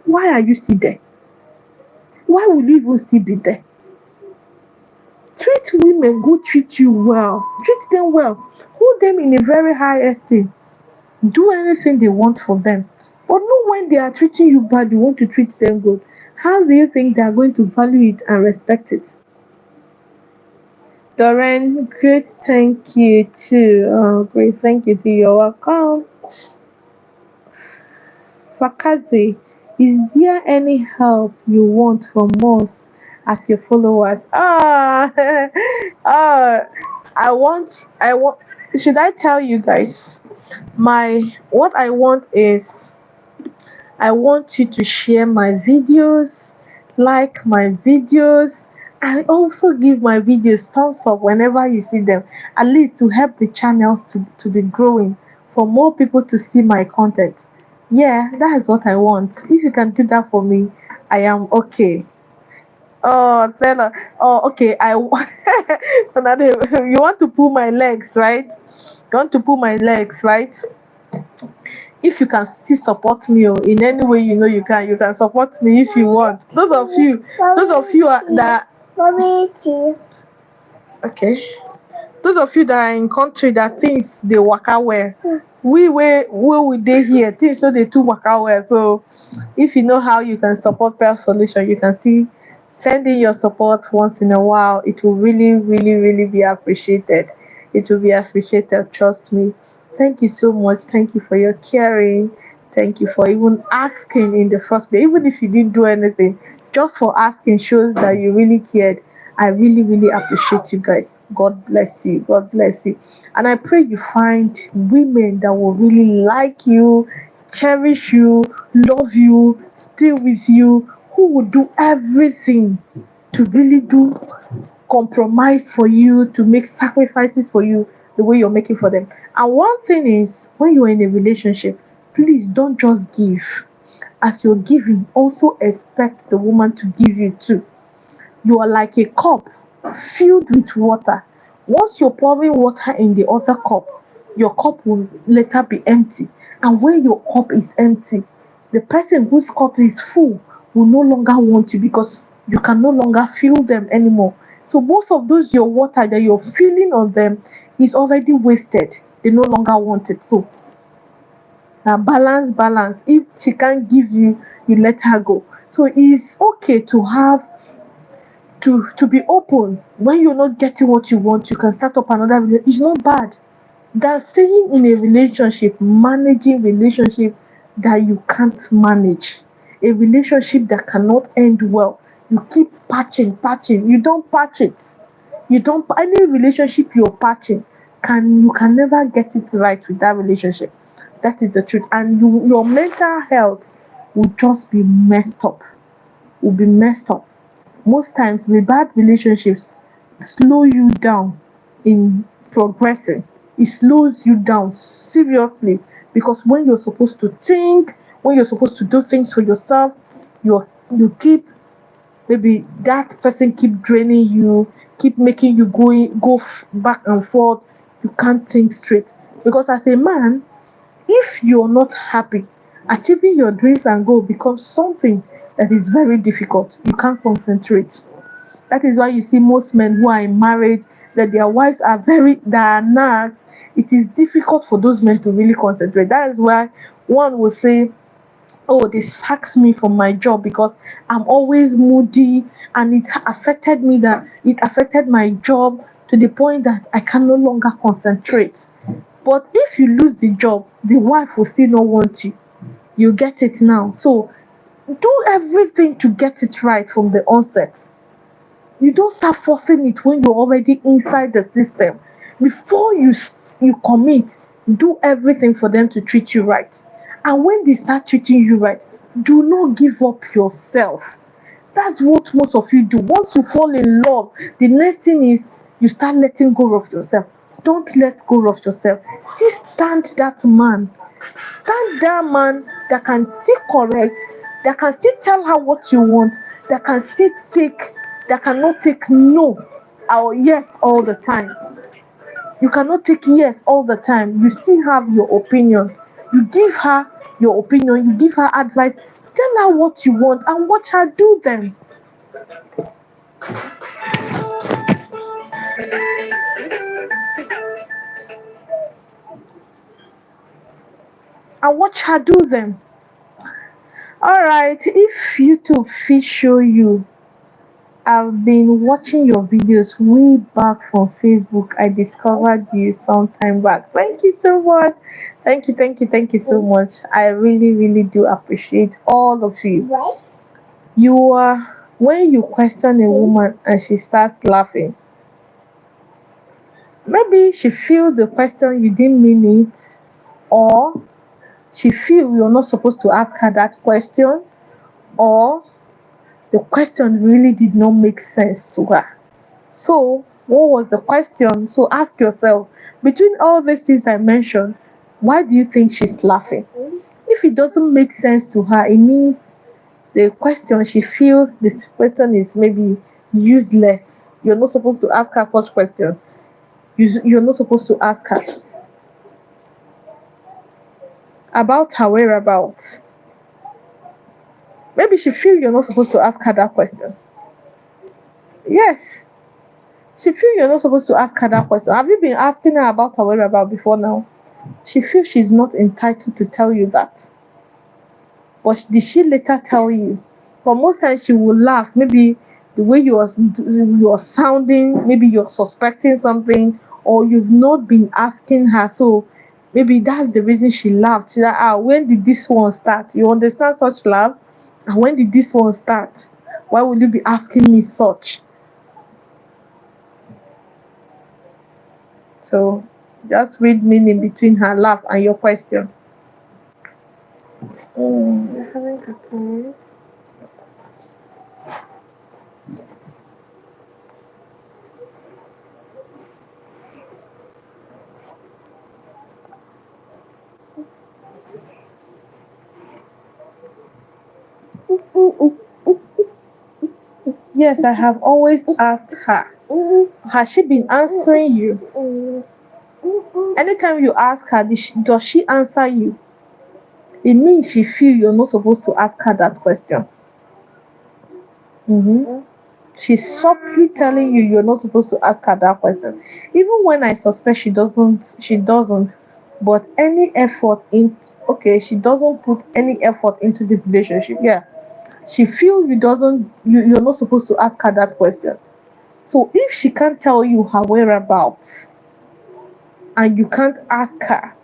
Why are you still there? Why will you even still be there? Treat women who treat you well. Treat them well. Hold them in a very high esteem. Do anything they want for them. But not when they are treating you bad, you want to treat them good. How do you think they are going to value it and respect it? Doreen, great thank you too. Oh, great thank you to you. You're welcome. Fakazi, is there any help you want from us as your followers? Ah, I want, should I tell you guys? What I want is I want you to share my videos, like my videos, and also give my videos thumbs up whenever you see them, at least to help the channels to be growing, for more people to see my content. Yeah, that is what I want. If you can do that for me, I am okay. Oh, Stella. Oh, okay. Another. You want to pull my legs, right? You want to pull my legs, right? If you can still support me, oh, in any way you know you can support me if you want. Those of you are, that okay. Those of you that are in country that things they waka well, where we dey here things no dey too waka well. So if you know how you can support Pearl Solution, you can still send in your support once in a while. It will really be appreciated. It will be appreciated, trust me. Thank you so much. Thank you for your caring. Thank you for even asking in the first place. Even if you didn't do anything, just for asking shows that you really cared. I really appreciate you guys. God bless you. God bless you. And I pray you find women that will really like you, cherish you, love you, stay with you, who will do everything to really do compromise for you, to make sacrifices for you the way you're making for them. And one thing is, when you're in a relationship, please don't just give. As you're giving, also expect the woman to give you too. You are like a cup filled with water. Once you're pouring water in the other cup, your cup will later be empty. And when your cup is empty, the person whose cup is full will no longer want you because you can no longer fill them anymore. So most of those your water that you're filling on them is already wasted. They no longer want it. So balance. If she can't give you, you let her go. So it's okay to have to be open. When you're not getting what you want, you can start up another relationship. It's not bad. That staying in a relationship, managing relationship that you can't manage, a relationship that cannot end well, You keep patching. You don't patch it. You don't any relationship you're patching you can never get it right with that relationship. That is the truth. And your mental health will just be messed up. Will be messed up. Most times the bad relationships slow you down in progressing. It slows you down seriously because when you're supposed to think, when you're supposed to do things for yourself, you keep maybe that person keep draining you, keep making you back and forth. You can't think straight because as a man, if you're not happy, achieving your dreams and goal becomes something that is very difficult. You can't concentrate. That is why you see most men who are in marriage that their wives are that are nags. It is difficult for those men to really concentrate. That is why one will say, oh, they sacked me from my job because I'm always moody, and it affected my job to the point that I can no longer concentrate. But if you lose the job, the wife will still not want you. You get it now. So do everything to get it right from the onset. You don't start forcing it when you're already inside the system. Before you commit, do everything for them to treat you right. And when they start treating you right, do not give up yourself. That's what most of you do. Once you fall in love, the next thing is you start letting go of yourself. Don't let go of yourself. Still stand that man. Stand that man that can still correct, that can still tell her what you want, that can still take, that cannot take no or yes all the time. You cannot take yes all the time. You still have your opinion. You give her your opinion, you give her advice, tell her what you want and watch her do them. And watch her do them. Alright, if YouTube fit show you, I've been watching your videos way back from Facebook. I discovered you some time back. Thank you so much. Thank you so much. I really, really do appreciate all of you. You are when you question a woman and she starts laughing, maybe she feel the question you didn't mean it, or she feel you're not supposed to ask her that question, or the question really did not make sense to her. So, what was the question? So, ask yourself, between all these things I mentioned, why do you think she's laughing? If it doesn't make sense to her, it means the question she feels this question is maybe useless. You're not supposed to ask her such questions. You're not supposed to ask her about her whereabouts. Maybe she feel you're not supposed to ask her that question. Yes, she feel you're not supposed to ask her that question. Have you been asking her about her whereabouts before now? She feels she's not entitled to tell you that. But did she later tell you? But most times she will laugh. Maybe the way you're sounding, maybe you're suspecting something, or you've not been asking her. So maybe that's the reason she laughed. She's like, when did this one start? You understand such laugh? And when did this one start? Why will you be asking me such? So just read meaning between her laugh and your question. Having cookies. Yes, I have always asked her. Has she been answering you? Anytime you ask her, does she answer you? It means she feel you're not supposed to ask her that question. Mm-hmm. She's subtly telling you you're not supposed to ask her that question. Even when I suspect she doesn't. But any effort in okay, she doesn't put any effort into the relationship. Yeah, she feel you're not supposed to ask her that question. So if she can't tell you her whereabouts and you can't ask her,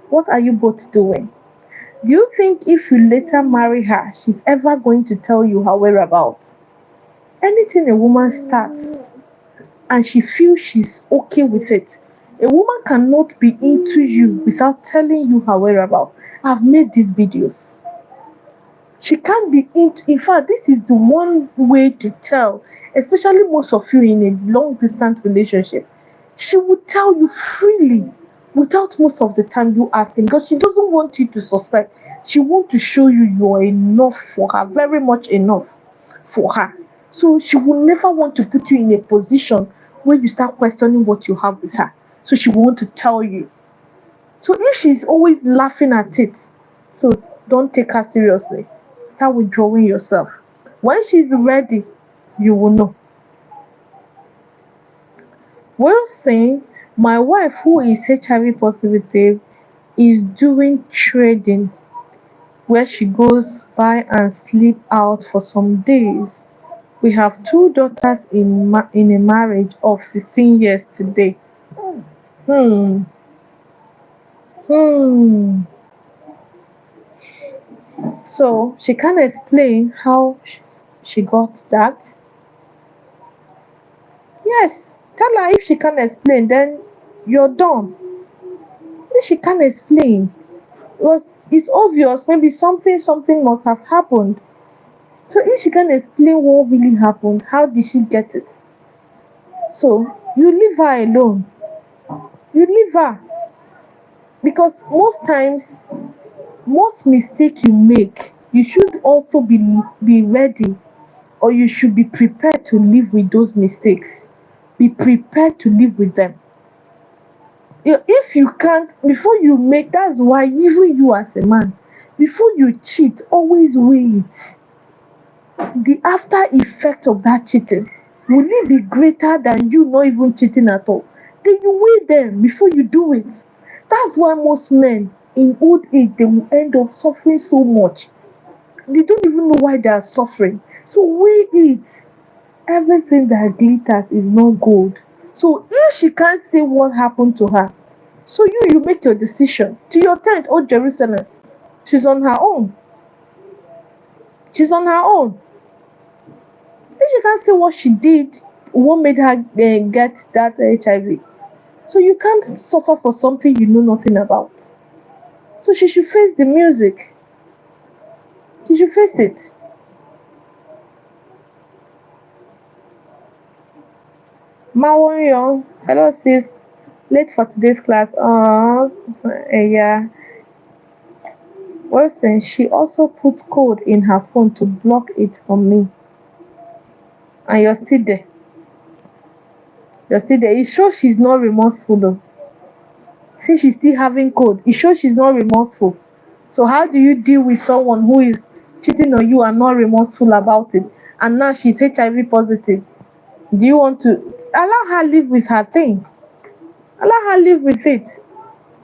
what are you both doing? Do you think if you later marry her, she's ever going to tell you her whereabouts? Anything a woman starts and she feels she's okay with it, a woman cannot be into you without telling you her whereabouts. I've made these videos. She can't be in fact, this is the one way to tell, especially most of you in a long distance relationship. She will tell you freely without most of the time you asking, because she doesn't want you to suspect. She wants to show you you're enough for her, very much enough for her. So she will never want to put you in a position where you start questioning what you have with her. So she will want to tell you. So if she's always laughing at it, so don't take her seriously. Start withdrawing yourself. When she's ready, you will know. Well saying, my wife who is HIV positive is doing trading where she goes by and sleep out for some days. We have two daughters in a marriage of 16 years today. Hmm. Hmm. So she can't explain how she got that. Yes, tell her if she can't explain, then you're done. If she can't explain, because it's obvious, maybe something must have happened. So if she can't explain what really happened, how did she get it? So you leave her alone. You leave her, because most times, most mistake you make, you should also be ready, or you should be prepared to live with those mistakes. Be prepared to live with them. If you can't, before you make, that's why even you as a man, before you cheat, always weigh it. The after effect of that cheating, will it be greater than you not even cheating at all? Then you weigh them before you do it. That's why most men in old age, they will end up suffering so much. They don't even know why they are suffering. So weigh it. Everything that glitters is not gold. So if she can't say what happened to her, so you make your decision. To your tent, oh Jerusalem. She's on her own. She's on her own. If she can't say what she did, what made her get that HIV, so you can't suffer for something you know nothing about. So she should face the music. She should face it. Mawaryo, hello sis. Late for today's class. Yeah. Wilson, she also put code in her phone to block it from me. And you're still there. You're still there. It shows she's not remorseful though. Since she's still having code, it shows she's not remorseful. So how do you deal with someone who is cheating on you and not remorseful about it? And now she's HIV positive. Do you want to allow her live with her thing? Allow her live with it.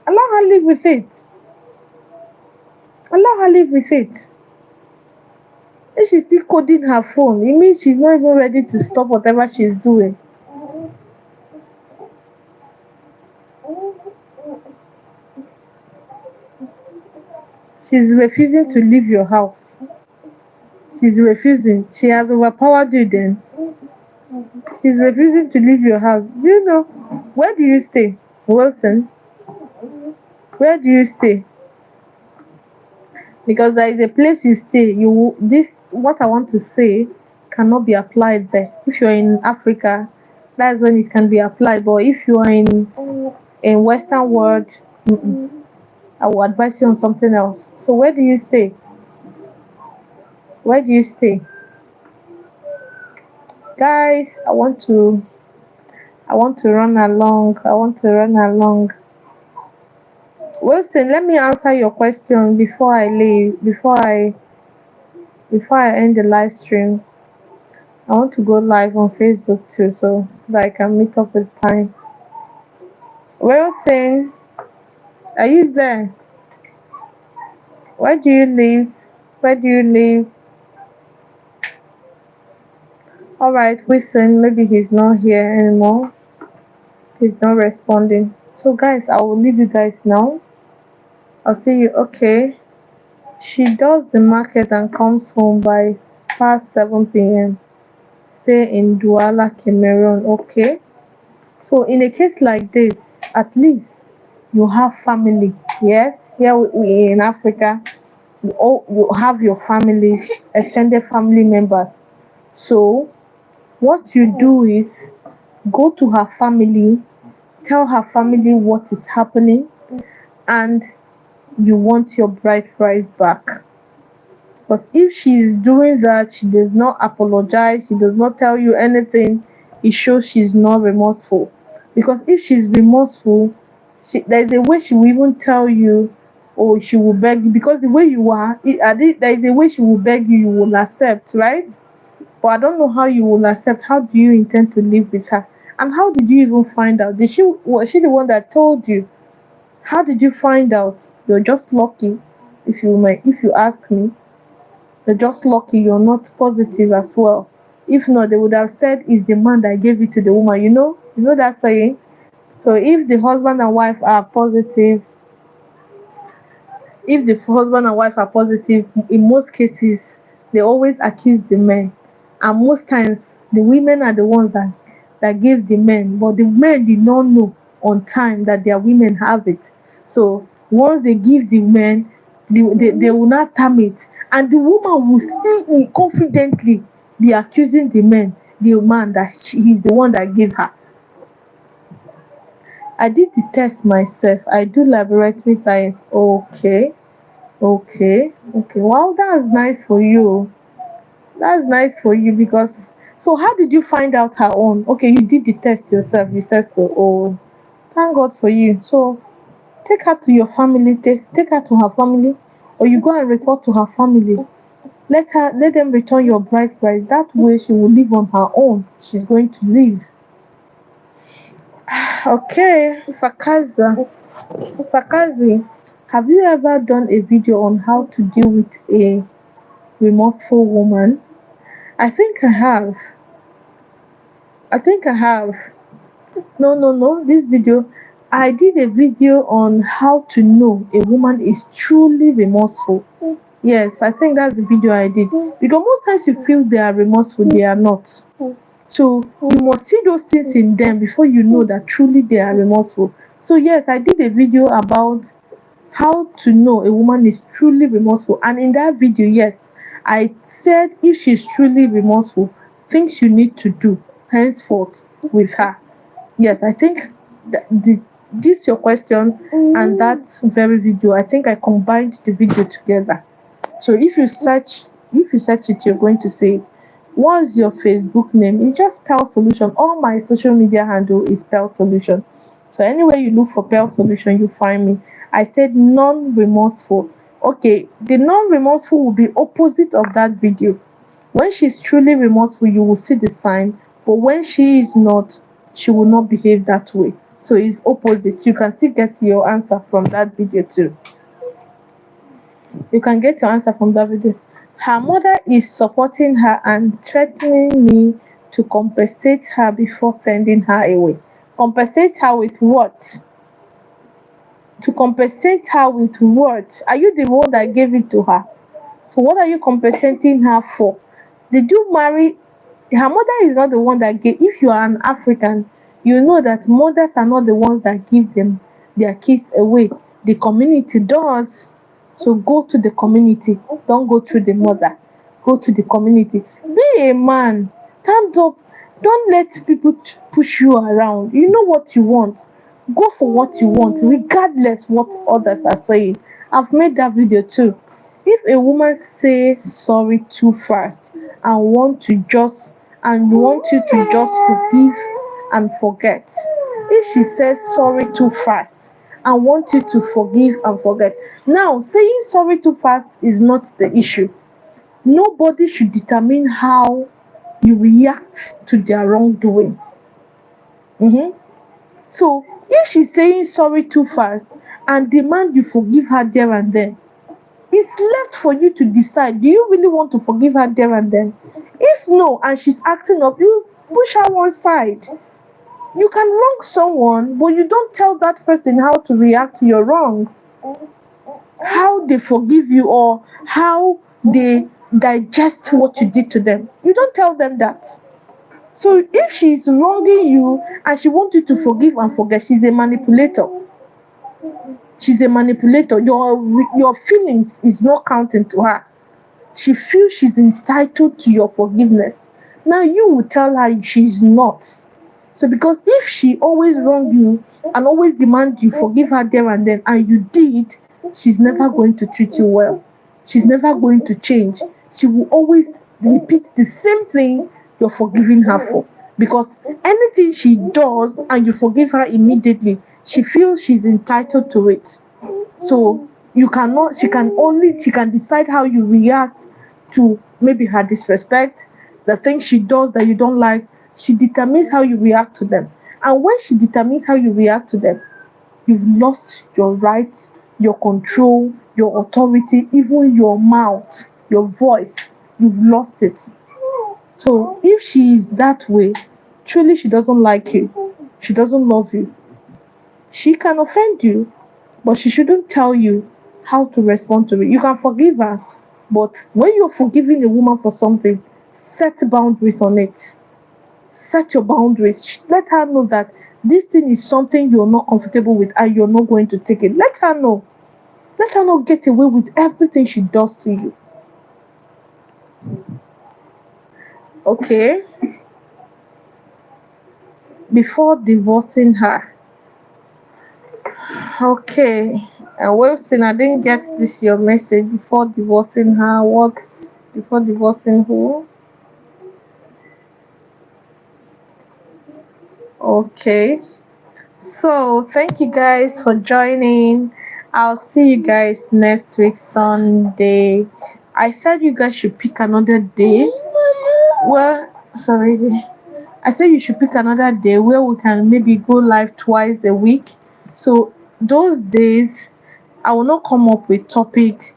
Allow her live with it. Allow her live with it. If she's still coding her phone, it means she's not even ready to stop whatever she's doing. She's refusing to leave your house. She's refusing. She has overpowered you then. She's refusing to leave your house. Do you know where do you stay? Wilson, where do you stay? Because there is a place you stay. This what I want to say cannot be applied there. If you're in Africa, that's when it can be applied. But if you are in Western world, I will advise you on something else. So where do you stay? Where do you stay? Guys, I want to run along. I want to run along. Wilson, let me answer your question before I leave. Before I end the live stream. I want to go live on Facebook too, so that I can meet up with time. Wilson, are you there? Where do you live? Where do you live? Alright, Wilson, maybe he's not here anymore. He's not responding. So guys, I will leave you guys now. I'll see you. Okay. She does the market and comes home by past 7 p.m. Stay stay in Douala, Cameroon. Okay. So in a case like this, at least you have family. Yes, here we in Africa, you have your families, extended family members. So what you do is go to her family, tell her family what is happening, and you want your bride price back. Because if she's doing that, she does not apologize, she does not tell you anything, it shows she's not remorseful. Because if she's remorseful, there's a way she will even tell you, or she will beg you. Because the way you are, there is a way she will beg you, you will accept, right? But I don't know how you will accept. How do you intend to live with her? And how did you even find out? Was she the one that told you? How did you find out? You're just lucky, if you ask me. You're just lucky you're not positive as well. If not, they would have said it's the man that gave it to the woman. You know that saying. So if the husband and wife are positive, in most cases they always accuse the men, and most times the women are the ones that give the men, but the men did not know on time that their women have it. So once they give the men, they will not term it, and the woman will still confidently be accusing the man that he's the one that gave her. I did the test myself. I do laboratory science. Okay. Okay, okay. Well, that's nice for you. That's nice for you because. So, how did you find out her own? Okay, you did the test yourself. You said so. Oh, thank God for you. So, take her to your family. Take her to her family, or you go and report to her family. Let them return your bride price. That way, she will live on her own. She's going to live. Okay, Fakazi, have you ever done a video on how to deal with a remorseful woman? I think I have. I think I have. No, no, no. This video, I did a video on how to know a woman is truly remorseful. Yes, I think that's the video I did. Because most times you feel they are remorseful, they are not. So you must see those things in them before you know that truly they are remorseful. So yes, I did a video about how to know a woman is truly remorseful, and in that video, yes, I said if she's truly remorseful, things you need to do henceforth with her. Yes, I think this your question and that very video, I think I combined the video together. So if you search it, you're going to see it. What's your Facebook name? It's just Pearl Solution. All my social media handle is Pearl Solution. So anywhere you look for Pearl Solution, you find me. I said non-remorseful. Okay, the non-remorseful will be opposite of that video. When she's truly remorseful, you will see the sign. But when she is not, she will not behave that way. So it's opposite. You can still get your answer from that video too. You can get your answer from that video. Her mother is supporting her and threatening me to compensate her before sending her away. Compensate her with what? To compensate her with what? Are you the one that gave it to her? So what are you compensating her for? Did you marry? Her mother is not the one that gave. If you are an African, you know that mothers are not the ones that give them their kids away. The community does. So go to the community. Don't go through the mother. Go to the community. Be a man. Stand up. Don't let people push you around. You know what you want. Go for what you want, regardless what others are saying. I've made that video too. If a woman say sorry too fast and want you to just forgive and forget, if she says sorry too fast and want you to forgive and forget, now saying sorry too fast is not the issue. Nobody should determine how you react to their wrongdoing. Mhm. So if she's saying sorry too fast and demand you forgive her there and then, it's left for you to decide, do you really want to forgive her there and then? If no, and she's acting up, you push her one side. You can wrong someone, but you don't tell that person how to react to your wrong, how they forgive you, or how they digest what you did to them. You don't tell them that. So if she's wronging you and she wants you to forgive and forget, she's a manipulator. She's a manipulator. Your feelings is not counting to her. She feels she's entitled to your forgiveness. Now you will tell her she's not. So because if she always wrong you and always demand you forgive her there and then, and you did, she's never going to treat you well. She's never going to change. She will always repeat the same thing you're forgiving her for. Because anything she does and you forgive her immediately, she feels she's entitled to it. So you cannot, she can decide how you react to maybe her disrespect, the things she does that you don't like. She determines how you react to them. And when she determines how you react to them, you've lost your rights, your control, your authority, even your mouth, your voice. You've lost it. So if she is that way, truly she doesn't like you, she doesn't love you, she can offend you, but she shouldn't tell you how to respond to it. You can forgive her, but when you're forgiving a woman for something, set boundaries on it. Set your boundaries. Let her know that this thing is something you're not comfortable with and you're not going to take it. Let her know. Let her not get away with everything she does to you. Okay? Before divorcing her. Okay. Wilson, I didn't get this your message. Before divorcing her, what? Before divorcing who? Okay. So thank you guys for joining. I'll see you guys next week Sunday. I said you guys should pick another day. Well, sorry. I said you should pick another day where we can maybe go live twice a week. So those days I will not come up with topic.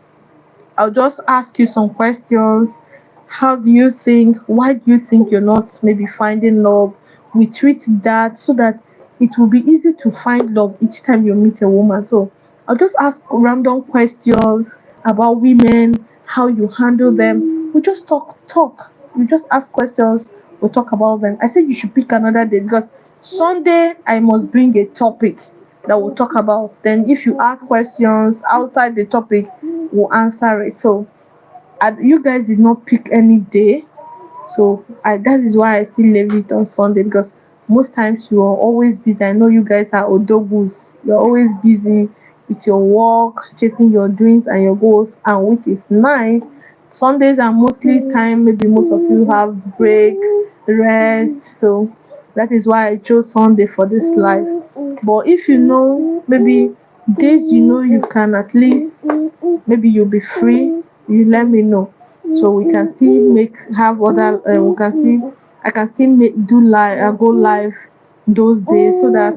I'll just ask you some questions. How do you think? Why do you think you're not maybe finding love? We treat that so that it will be easy to find love each time you meet a woman. So I'll just ask random questions about women, how you handle them. We just talk. We just ask questions. We talk about them. I said you should pick another day because Sunday I must bring a topic that we'll talk about. Then if you ask questions outside the topic, we'll answer it. So you guys did not pick any day, so that is why I still leave it on Sunday because most times you are always busy. I know you guys are odogus. You're always busy with your work, chasing your dreams and your goals, and which is nice. Sundays are mostly time. Maybe most of you have breaks, rest. So that is why I chose Sunday for this live. But if you know maybe days you know you can at least maybe you'll be free, you let me know so we can still make have other we can still I can still make do live go live those days so that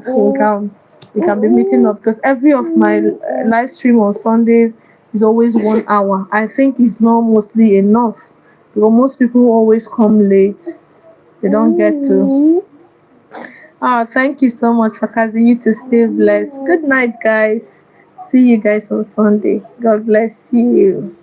we can be meeting up because every of my live stream on Sundays is always 1 hour. I think it's not mostly enough because most people always come late, they don't get to. Thank you so much for casting you to stay blessed. Good night, guys. See you guys on Sunday. God bless you.